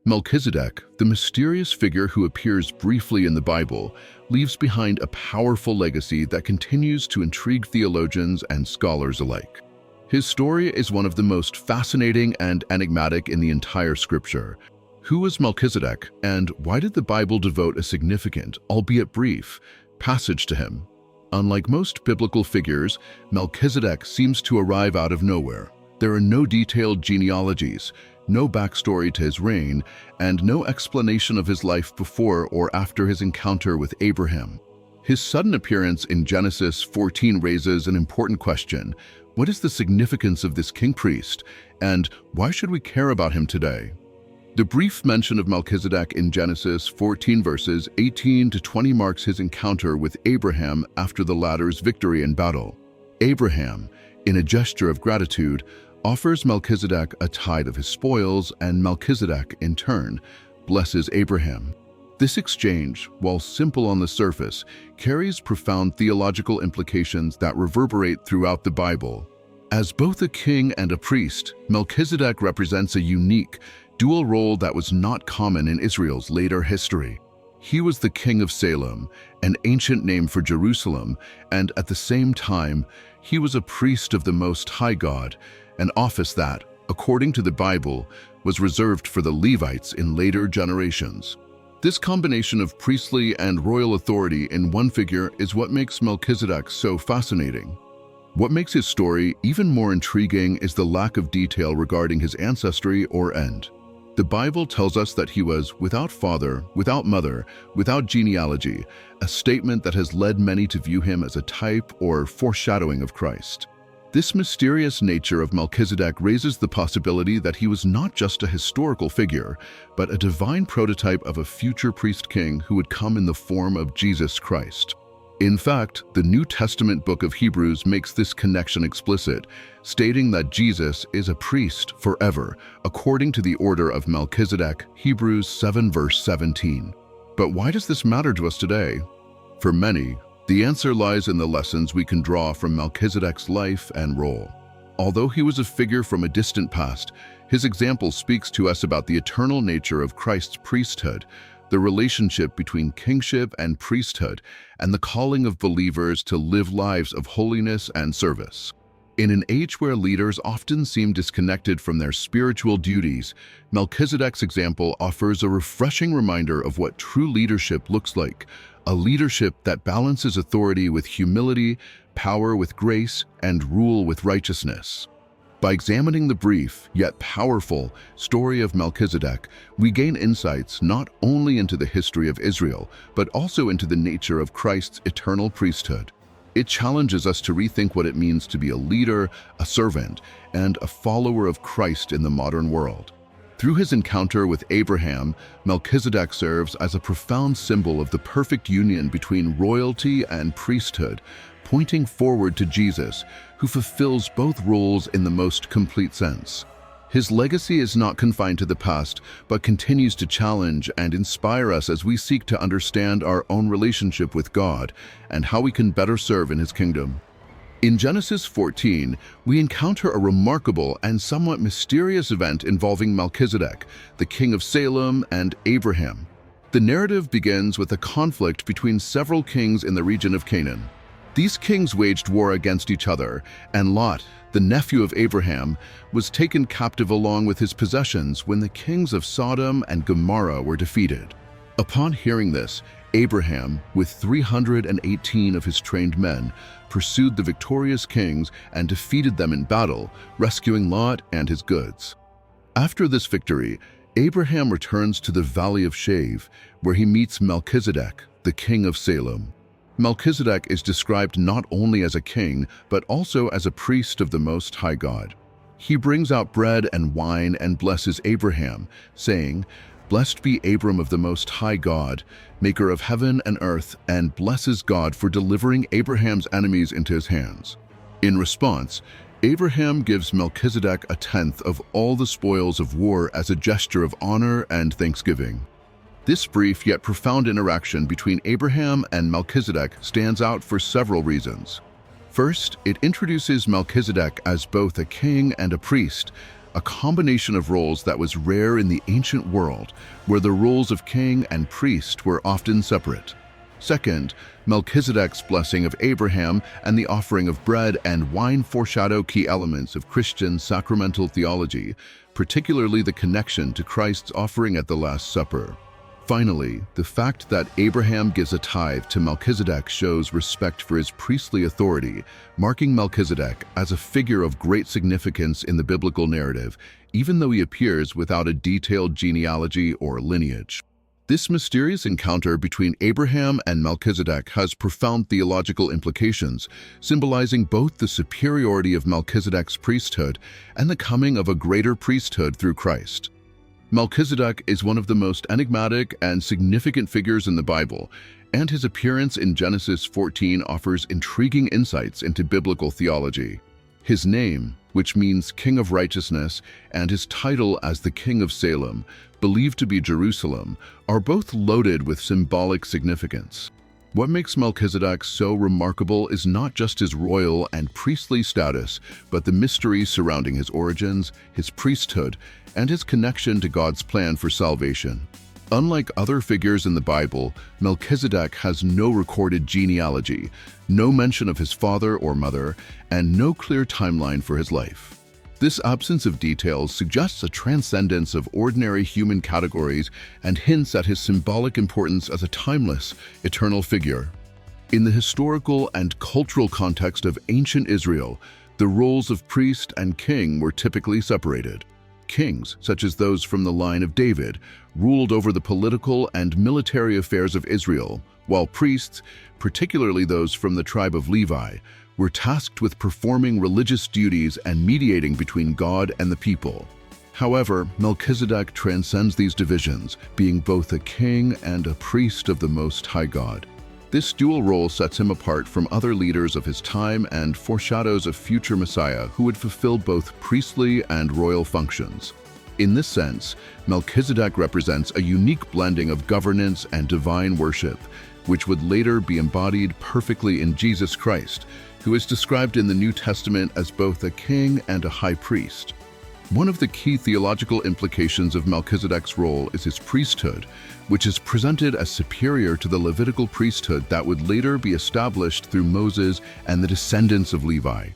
Melchizedek, the mysterious figure who appears briefly in the Bible, leaves behind a powerful legacy that continues to intrigue theologians and scholars alike. His story is one of the most fascinating and enigmatic in the entire scripture. Who was Melchizedek, and why did the Bible devote a significant, albeit brief, passage to him? Unlike most biblical figures, Melchizedek seems to arrive out of nowhere. There are no detailed genealogies, no backstory to his reign, and no explanation of his life before or after his encounter with Abraham. His sudden appearance in Genesis 14 raises an important question. What is the significance of this king-priest, and why should we care about him today? The brief mention of Melchizedek in Genesis 14 verses 18 to 20 marks his encounter with Abraham after the latter's victory in battle. Abraham, in a gesture of gratitude, offers Melchizedek a tithe of his spoils, and Melchizedek, in turn, blesses Abraham. This exchange, while simple on the surface, carries profound theological implications that reverberate throughout the Bible. As both a king and a priest, Melchizedek represents a unique, dual role that was not common in Israel's later history. He was the king of Salem, an ancient name for Jerusalem, and at the same time, he was a priest of the Most High God, an office that, according to the Bible, was reserved for the Levites in later generations. This combination of priestly and royal authority in one figure is what makes Melchizedek so fascinating. What makes his story even more intriguing is the lack of detail regarding his ancestry or end. The Bible tells us that he was without father, without mother, without genealogy, a statement that has led many to view him as a type or foreshadowing of Christ. This mysterious nature of Melchizedek raises the possibility that he was not just a historical figure, but a divine prototype of a future priest-king who would come in the form of Jesus Christ. In fact, the New Testament book of Hebrews makes this connection explicit, stating that Jesus is a priest forever, according to the order of Melchizedek, Hebrews 7 verse 17. But why does this matter to us today? For many, the answer lies in the lessons we can draw from Melchizedek's life and role. Although he was a figure from a distant past, his example speaks to us about the eternal nature of Christ's priesthood, the relationship between kingship and priesthood, and the calling of believers to live lives of holiness and service. In an age where leaders often seem disconnected from their spiritual duties, Melchizedek's example offers a refreshing reminder of what true leadership looks like, a leadership that balances authority with humility, power with grace, and rule with righteousness. By examining the brief, yet powerful, story of Melchizedek, we gain insights not only into the history of Israel, but also into the nature of Christ's eternal priesthood. It challenges us to rethink what it means to be a leader, a servant, and a follower of Christ in the modern world. Through his encounter with Abraham, Melchizedek serves as a profound symbol of the perfect union between royalty and priesthood, pointing forward to Jesus, who fulfills both roles in the most complete sense. His legacy is not confined to the past, but continues to challenge and inspire us as we seek to understand our own relationship with God and how we can better serve in his kingdom. In Genesis 14, we encounter a remarkable and somewhat mysterious event involving Melchizedek, the king of Salem, and Abraham. The narrative begins with a conflict between several kings in the region of Canaan. These kings waged war against each other, and Lot, the nephew of Abraham, was taken captive along with his possessions when the kings of Sodom and Gomorrah were defeated. Upon hearing this, Abraham, with 318 of his trained men, pursued the victorious kings and defeated them in battle, rescuing Lot and his goods. After this victory, Abraham returns to the Valley of Shave, where he meets Melchizedek, the king of Salem. Melchizedek is described not only as a king, but also as a priest of the Most High God. He brings out bread and wine and blesses Abraham, saying, "Blessed be Abram of the Most High God, maker of heaven and earth," and blesses God for delivering Abraham's enemies into his hands. In response, Abraham gives Melchizedek a tenth of all the spoils of war as a gesture of honor and thanksgiving. This brief yet profound interaction between Abraham and Melchizedek stands out for several reasons. First, it introduces Melchizedek as both a king and a priest, a combination of roles that was rare in the ancient world, where the roles of king and priest were often separate. Second, Melchizedek's blessing of Abraham and the offering of bread and wine foreshadow key elements of Christian sacramental theology, particularly the connection to Christ's offering at the Last Supper. Finally, the fact that Abraham gives a tithe to Melchizedek shows respect for his priestly authority, marking Melchizedek as a figure of great significance in the biblical narrative, even though he appears without a detailed genealogy or lineage. This mysterious encounter between Abraham and Melchizedek has profound theological implications, symbolizing both the superiority of Melchizedek's priesthood and the coming of a greater priesthood through Christ. Melchizedek is one of the most enigmatic and significant figures in the Bible, and his appearance in Genesis 14 offers intriguing insights into biblical theology. His name, which means King of Righteousness, and his title as the King of Salem, believed to be Jerusalem, are both loaded with symbolic significance. What makes Melchizedek so remarkable is not just his royal and priestly status, but the mystery surrounding his origins, his priesthood, and his connection to God's plan for salvation. Unlike other figures in the Bible, Melchizedek has no recorded genealogy, no mention of his father or mother, and no clear timeline for his life. This absence of details suggests a transcendence of ordinary human categories and hints at his symbolic importance as a timeless, eternal figure. In the historical and cultural context of ancient Israel, the roles of priest and king were typically separated. Kings, such as those from the line of David, ruled over the political and military affairs of Israel, while priests, particularly those from the tribe of Levi, were tasked with performing religious duties and mediating between God and the people. However, Melchizedek transcends these divisions, being both a king and a priest of the Most High God. This dual role sets him apart from other leaders of his time and foreshadows a future Messiah who would fulfill both priestly and royal functions. In this sense, Melchizedek represents a unique blending of governance and divine worship, which would later be embodied perfectly in Jesus Christ, who is described in the New Testament as both a king and a high priest. One of the key theological implications of Melchizedek's role is his priesthood, which is presented as superior to the Levitical priesthood that would later be established through Moses and the descendants of Levi.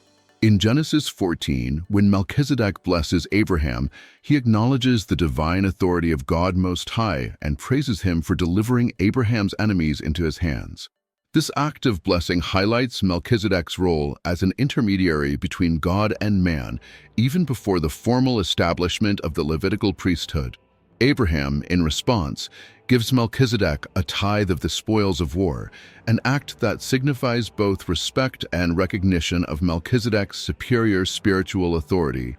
In Genesis 14, when Melchizedek blesses Abraham, he acknowledges the divine authority of God Most High and praises him for delivering Abraham's enemies into his hands. This act of blessing highlights Melchizedek's role as an intermediary between God and man, even before the formal establishment of the Levitical priesthood. Abraham, in response, gives Melchizedek a tithe of the spoils of war, an act that signifies both respect and recognition of Melchizedek's superior spiritual authority.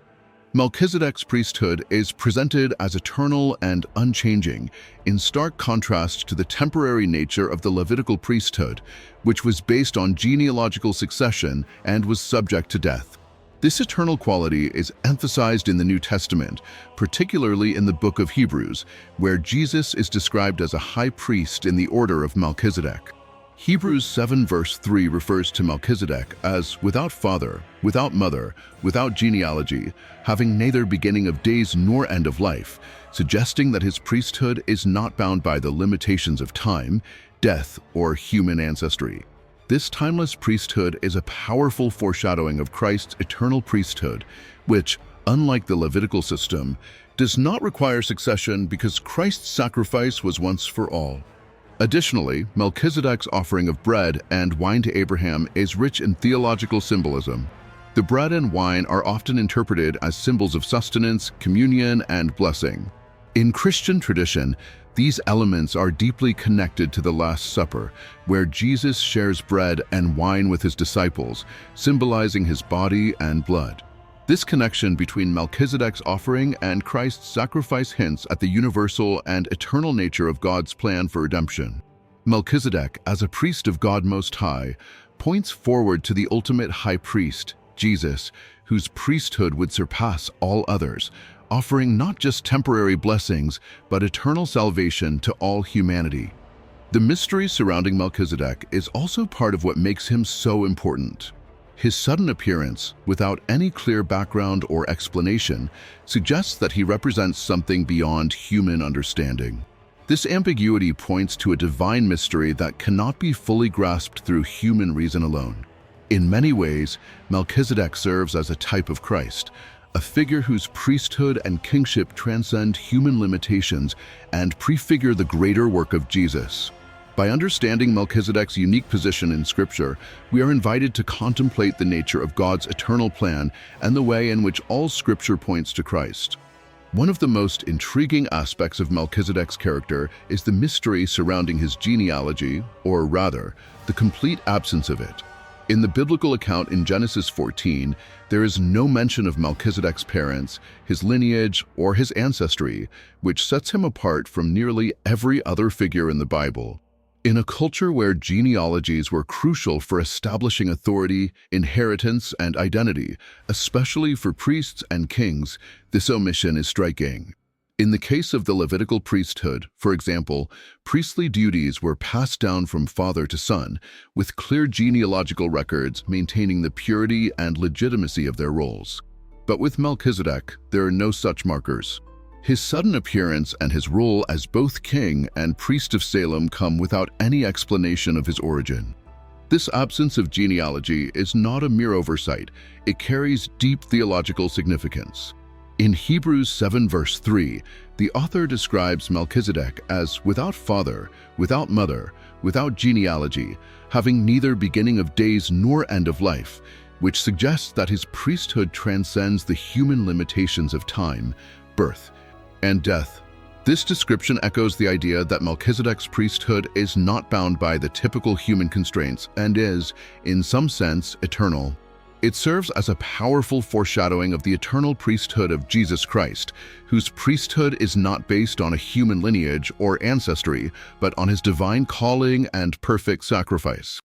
Melchizedek's priesthood is presented as eternal and unchanging, in stark contrast to the temporary nature of the Levitical priesthood, which was based on genealogical succession and was subject to death. This eternal quality is emphasized in the New Testament, particularly in the book of Hebrews, where Jesus is described as a high priest in the order of Melchizedek. Hebrews 7 verse 3 refers to Melchizedek as without father, without mother, without genealogy, having neither beginning of days nor end of life, suggesting that his priesthood is not bound by the limitations of time, death, or human ancestry. This timeless priesthood is a powerful foreshadowing of Christ's eternal priesthood, which, unlike the Levitical system, does not require succession because Christ's sacrifice was once for all. Additionally, Melchizedek's offering of bread and wine to Abraham is rich in theological symbolism. The bread and wine are often interpreted as symbols of sustenance, communion, and blessing. In Christian tradition, these elements are deeply connected to the Last Supper, where Jesus shares bread and wine with his disciples, symbolizing his body and blood. This connection between Melchizedek's offering and Christ's sacrifice hints at the universal and eternal nature of God's plan for redemption. Melchizedek, as a priest of God Most High, points forward to the ultimate high priest, Jesus, whose priesthood would surpass all others, offering not just temporary blessings, but eternal salvation to all humanity. The mystery surrounding Melchizedek is also part of what makes him so important. His sudden appearance, without any clear background or explanation, suggests that he represents something beyond human understanding. This ambiguity points to a divine mystery that cannot be fully grasped through human reason alone. In many ways, Melchizedek serves as a type of Christ, a figure whose priesthood and kingship transcend human limitations and prefigure the greater work of Jesus. By understanding Melchizedek's unique position in Scripture, we are invited to contemplate the nature of God's eternal plan and the way in which all Scripture points to Christ. One of the most intriguing aspects of Melchizedek's character is the mystery surrounding his genealogy, or rather, the complete absence of it. In the biblical account in Genesis 14, there is no mention of Melchizedek's parents, his lineage, or his ancestry, which sets him apart from nearly every other figure in the Bible. In a culture where genealogies were crucial for establishing authority, inheritance, and identity, especially for priests and kings, this omission is striking. In the case of the Levitical priesthood, for example, priestly duties were passed down from father to son, with clear genealogical records maintaining the purity and legitimacy of their roles. But with Melchizedek, there are no such markers. His sudden appearance and his role as both king and priest of Salem come without any explanation of his origin. This absence of genealogy is not a mere oversight, it carries deep theological significance. In Hebrews 7 verse 3, the author describes Melchizedek as without father, without mother, without genealogy, having neither beginning of days nor end of life, which suggests that his priesthood transcends the human limitations of time, birth, and death. This description echoes the idea that Melchizedek's priesthood is not bound by the typical human constraints and is, in some sense, eternal. It serves as a powerful foreshadowing of the eternal priesthood of Jesus Christ, whose priesthood is not based on a human lineage or ancestry, but on his divine calling and perfect sacrifice.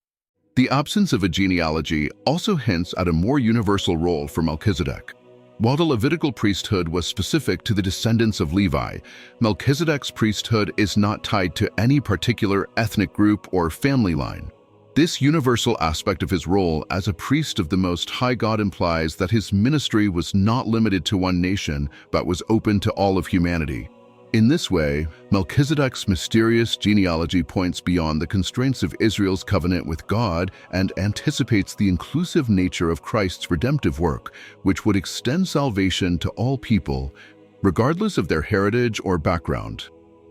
The absence of a genealogy also hints at a more universal role for Melchizedek. While the Levitical priesthood was specific to the descendants of Levi, Melchizedek's priesthood is not tied to any particular ethnic group or family line. This universal aspect of his role as a priest of the Most High God implies that his ministry was not limited to one nation, but was open to all of humanity. In this way, Melchizedek's mysterious genealogy points beyond the constraints of Israel's covenant with God and anticipates the inclusive nature of Christ's redemptive work, which would extend salvation to all people, regardless of their heritage or background.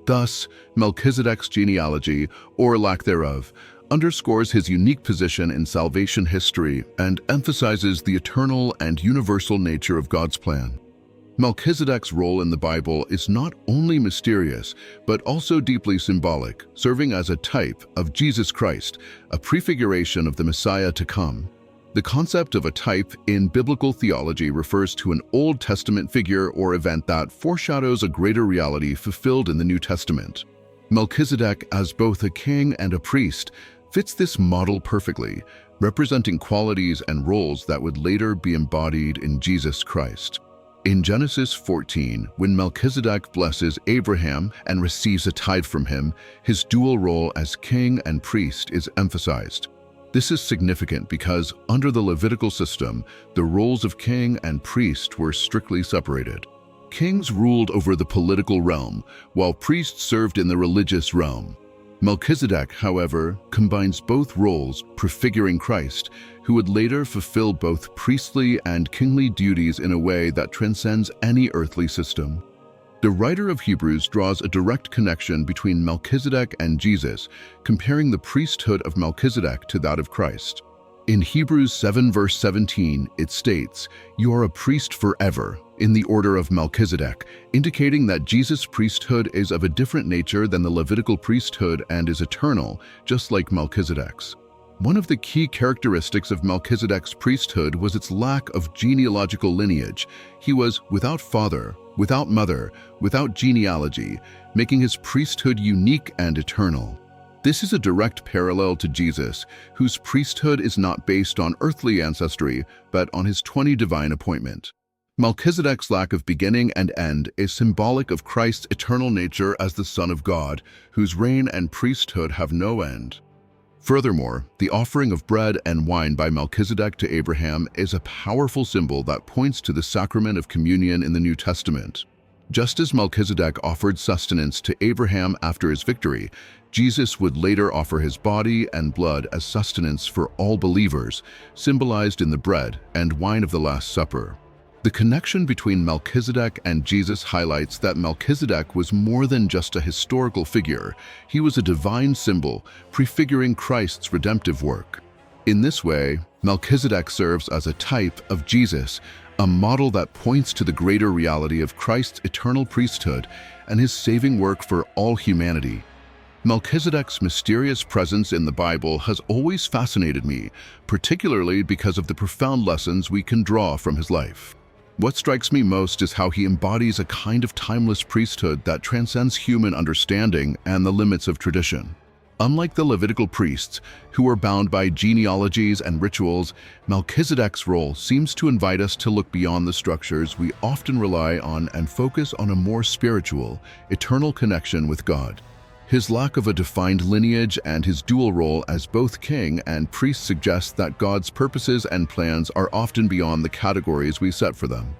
Thus, Melchizedek's genealogy, or lack thereof, underscores his unique position in salvation history and emphasizes the eternal and universal nature of God's plan. Melchizedek's role in the Bible is not only mysterious, but also deeply symbolic, serving as a type of Jesus Christ, a prefiguration of the Messiah to come. The concept of a type in biblical theology refers to an Old Testament figure or event that foreshadows a greater reality fulfilled in the New Testament. Melchizedek, as both a king and a priest, fits this model perfectly, representing qualities and roles that would later be embodied in Jesus Christ. In Genesis 14, when Melchizedek blesses Abraham and receives a tithe from him, his dual role as king and priest is emphasized. This is significant because, under the Levitical system, the roles of king and priest were strictly separated. Kings ruled over the political realm, while priests served in the religious realm. Melchizedek, however, combines both roles, prefiguring Christ, who would later fulfill both priestly and kingly duties in a way that transcends any earthly system. The writer of Hebrews draws a direct connection between Melchizedek and Jesus, comparing the priesthood of Melchizedek to that of Christ. In Hebrews 7 verse 17, it states, "You are a priest forever, in the order of Melchizedek," indicating that Jesus' priesthood is of a different nature than the Levitical priesthood and is eternal, just like Melchizedek's. One of the key characteristics of Melchizedek's priesthood was its lack of genealogical lineage. He was without father, without mother, without genealogy, making his priesthood unique and eternal. This is a direct parallel to Jesus, whose priesthood is not based on earthly ancestry, but on his 20 divine appointment. Melchizedek's lack of beginning and end is symbolic of Christ's eternal nature as the Son of God, whose reign and priesthood have no end. Furthermore, the offering of bread and wine by Melchizedek to Abraham is a powerful symbol that points to the sacrament of communion in the New Testament. Just as Melchizedek offered sustenance to Abraham after his victory, Jesus would later offer his body and blood as sustenance for all believers, symbolized in the bread and wine of the Last Supper. The connection between Melchizedek and Jesus highlights that Melchizedek was more than just a historical figure. He was a divine symbol, prefiguring Christ's redemptive work. In this way, Melchizedek serves as a type of Jesus, a model that points to the greater reality of Christ's eternal priesthood and his saving work for all humanity. Melchizedek's mysterious presence in the Bible has always fascinated me, particularly because of the profound lessons we can draw from his life. What strikes me most is how he embodies a kind of timeless priesthood that transcends human understanding and the limits of tradition. Unlike the Levitical priests, who were bound by genealogies and rituals, Melchizedek's role seems to invite us to look beyond the structures we often rely on and focus on a more spiritual, eternal connection with God. His lack of a defined lineage and his dual role as both king and priest suggest that God's purposes and plans are often beyond the categories we set for them.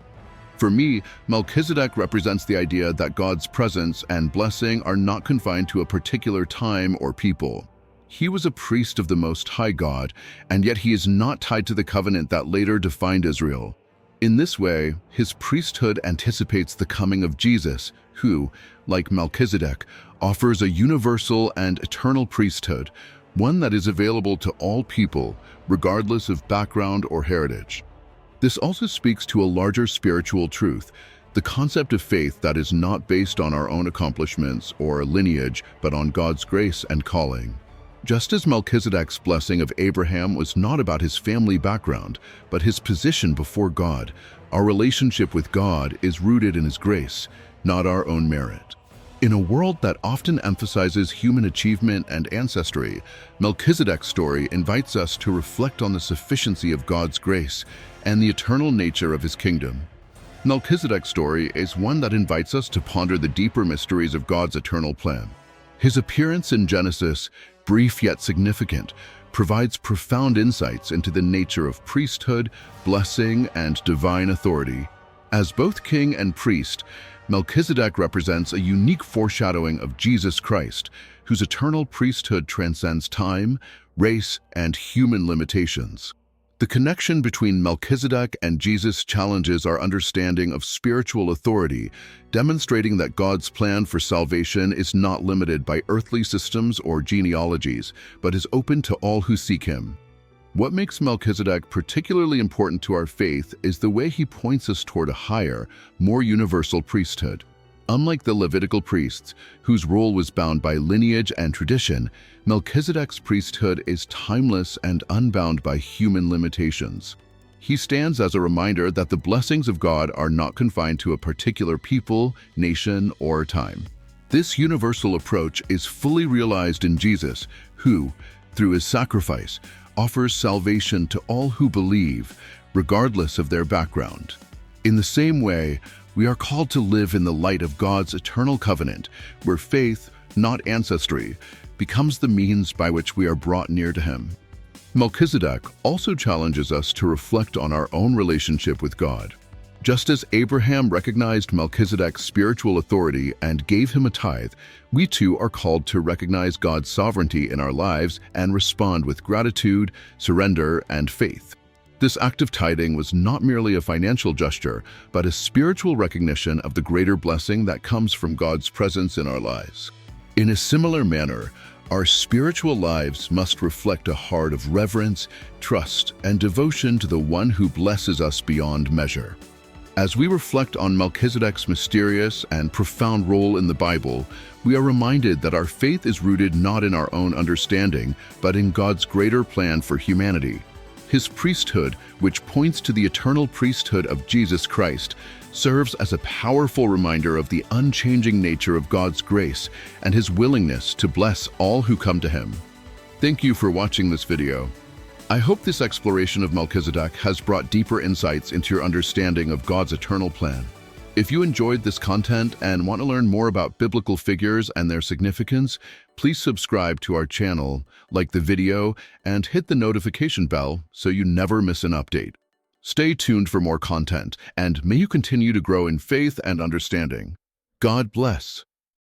For me, Melchizedek represents the idea that God's presence and blessing are not confined to a particular time or people. He was a priest of the Most High God, and yet he is not tied to the covenant that later defined Israel. In this way, his priesthood anticipates the coming of Jesus, who, like Melchizedek, offers a universal and eternal priesthood, one that is available to all people, regardless of background or heritage. This also speaks to a larger spiritual truth, the concept of faith that is not based on our own accomplishments or lineage, but on God's grace and calling. Just as Melchizedek's blessing of Abraham was not about his family background, but his position before God, our relationship with God is rooted in his grace, not our own merit. In a world that often emphasizes human achievement and ancestry, Melchizedek's story invites us to reflect on the sufficiency of God's grace and the eternal nature of his kingdom. Melchizedek's story is one that invites us to ponder the deeper mysteries of God's eternal plan. His appearance in Genesis, brief yet significant, provides profound insights into the nature of priesthood, blessing, and divine authority. As both king and priest, Melchizedek represents a unique foreshadowing of Jesus Christ, whose eternal priesthood transcends time, race, and human limitations. The connection between Melchizedek and Jesus challenges our understanding of spiritual authority, demonstrating that God's plan for salvation is not limited by earthly systems or genealogies, but is open to all who seek him. What makes Melchizedek particularly important to our faith is the way he points us toward a higher, more universal priesthood. Unlike the Levitical priests, whose role was bound by lineage and tradition, Melchizedek's priesthood is timeless and unbound by human limitations. He stands as a reminder that the blessings of God are not confined to a particular people, nation, or time. This universal approach is fully realized in Jesus, who, through his sacrifice, offers salvation to all who believe, regardless of their background. In the same way, we are called to live in the light of God's eternal covenant, where faith, not ancestry, becomes the means by which we are brought near to him. Melchizedek also challenges us to reflect on our own relationship with God. Just as Abraham recognized Melchizedek's spiritual authority and gave him a tithe, we too are called to recognize God's sovereignty in our lives and respond with gratitude, surrender, and faith. This act of tithing was not merely a financial gesture, but a spiritual recognition of the greater blessing that comes from God's presence in our lives. In a similar manner, our spiritual lives must reflect a heart of reverence, trust, and devotion to the one who blesses us beyond measure. As we reflect on Melchizedek's mysterious and profound role in the Bible, we are reminded that our faith is rooted not in our own understanding, but in God's greater plan for humanity. His priesthood, which points to the eternal priesthood of Jesus Christ, serves as a powerful reminder of the unchanging nature of God's grace and his willingness to bless all who come to him. Thank you for watching this video. I hope this exploration of Melchizedek has brought deeper insights into your understanding of God's eternal plan. If you enjoyed this content and want to learn more about biblical figures and their significance, please subscribe to our channel, like the video, and hit the notification bell so you never miss an update. Stay tuned for more content, and may you continue to grow in faith and understanding. God bless.